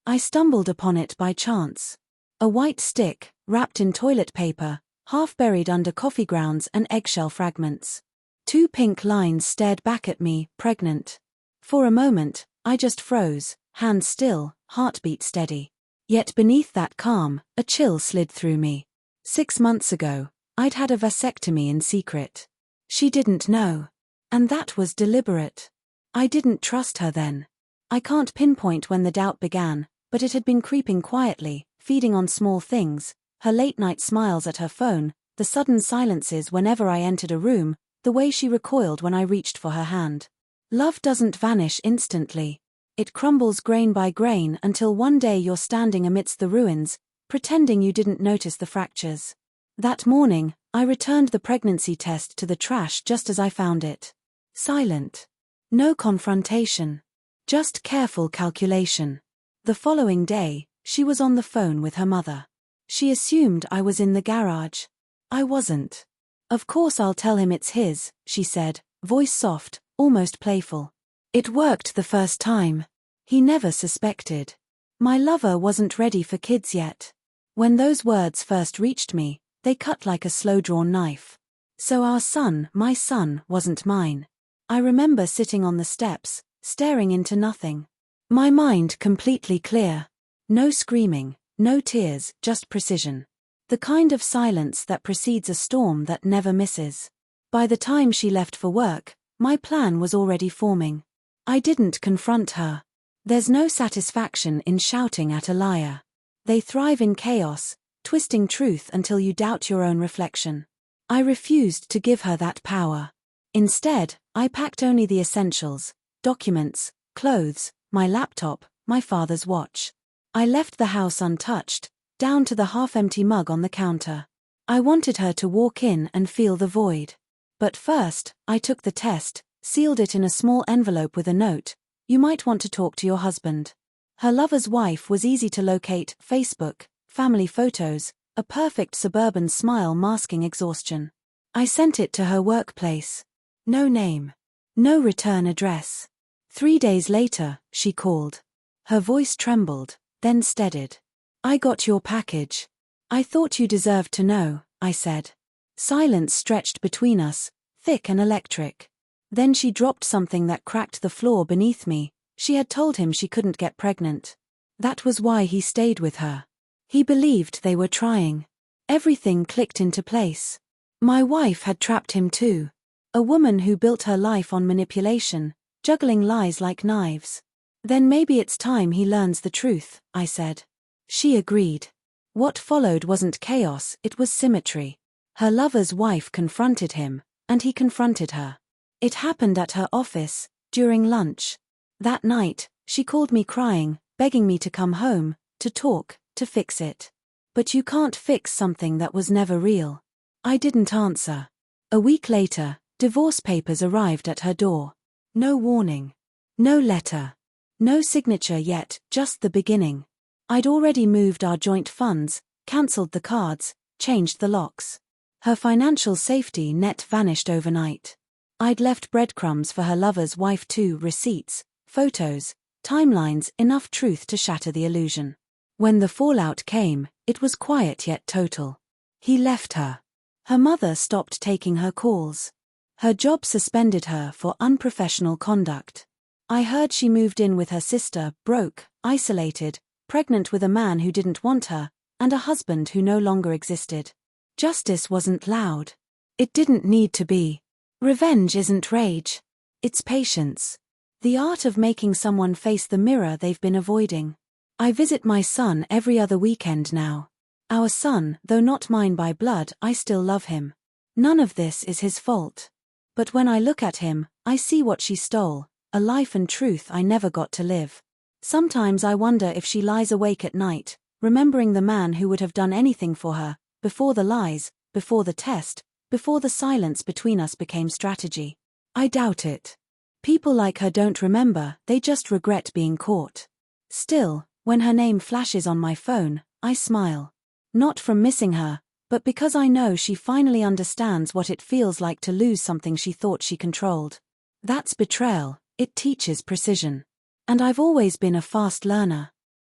I stumbled upon it by chance. A white stick, wrapped in toilet paper, half buried under coffee grounds and eggshell fragments. 2 pink lines stared back at me, pregnant. For a moment, I just froze, hands still, heartbeat steady. Yet beneath that calm, a chill slid through me. 6 months ago, I'd had a vasectomy in secret. She didn't know. And that was deliberate. I didn't trust her then. I can't pinpoint when the doubt began, but it had been creeping quietly, feeding on small things, her late-night smiles at her phone, the sudden silences whenever I entered a room, the way she recoiled when I reached for her hand. Love doesn't vanish instantly. It crumbles grain by grain until one day you're standing amidst the ruins, pretending you didn't notice the fractures. That morning, I returned the pregnancy test to the trash just as I found it. Silent. No confrontation. Just careful calculation. The following day, she was on the phone with her mother. She assumed I was in the garage. I wasn't. Of course I'll tell him it's his, she said, voice soft, almost playful. It worked the first time. He never suspected. My lover wasn't ready for kids yet. When those words first reached me, they cut like a slow-drawn knife. So our son, my son, wasn't mine. I remember sitting on the steps, staring into nothing. My mind completely clear. No screaming, no tears, just precision. The kind of silence that precedes a storm that never misses. By the time she left for work, my plan was already forming. I didn't confront her. There's no satisfaction in shouting at a liar. They thrive in chaos, twisting truth until you doubt your own reflection. I refused to give her that power. Instead, I packed only the essentials: documents, clothes, my laptop, my father's watch. I left the house untouched, down to the half-empty mug on the counter. I wanted her to walk in and feel the void. But first, I took the test, sealed it in a small envelope with a note: "You might want to talk to your husband." Her lover's wife was easy to locate: Facebook, family photos, a perfect suburban smile masking exhaustion. I sent it to her workplace. No name. No return address. 3 days later, she called. Her voice trembled, then steadied. "I got your package. I thought you deserved to know," I said. Silence stretched between us, thick and electric. Then she dropped something that cracked the floor beneath me. She had told him she couldn't get pregnant. That was why he stayed with her. He believed they were trying. Everything clicked into place. My wife had trapped him too. A woman who built her life on manipulation, juggling lies like knives. "Then maybe it's time he learns the truth," I said. She agreed. What followed wasn't chaos, it was symmetry. Her lover's wife confronted him, and he confronted her. It happened at her office, during lunch. That night, she called me crying, begging me to come home, to talk, to fix it. But you can't fix something that was never real. I didn't answer. A week later, divorce papers arrived at her door. No warning. No letter. No signature yet, just the beginning. I'd already moved our joint funds, cancelled the cards, changed the locks. Her financial safety net vanished overnight. I'd left breadcrumbs for her lover's wife too: receipts, photos, timelines, enough truth to shatter the illusion. When the fallout came, it was quiet yet total. He left her. Her mother stopped taking her calls. Her job suspended her for unprofessional conduct. I heard she moved in with her sister, broke, isolated, pregnant with a man who didn't want her, and a husband who no longer existed. Justice wasn't loud. It didn't need to be. Revenge isn't rage. It's patience. The art of making someone face the mirror they've been avoiding. I visit my son every other weekend now. Our son, though not mine by blood, I still love him. None of this is his fault. But when I look at him, I see what she stole, a life and truth I never got to live. Sometimes I wonder if she lies awake at night, remembering the man who would have done anything for her, before the lies, before the test, before the silence between us became strategy. I doubt it. People like her don't remember, they just regret being caught. Still, when her name flashes on my phone, I smile. Not from missing her, but because I know she finally understands what it feels like to lose something she thought she controlled. That's betrayal. It teaches precision. And I've always been a fast learner.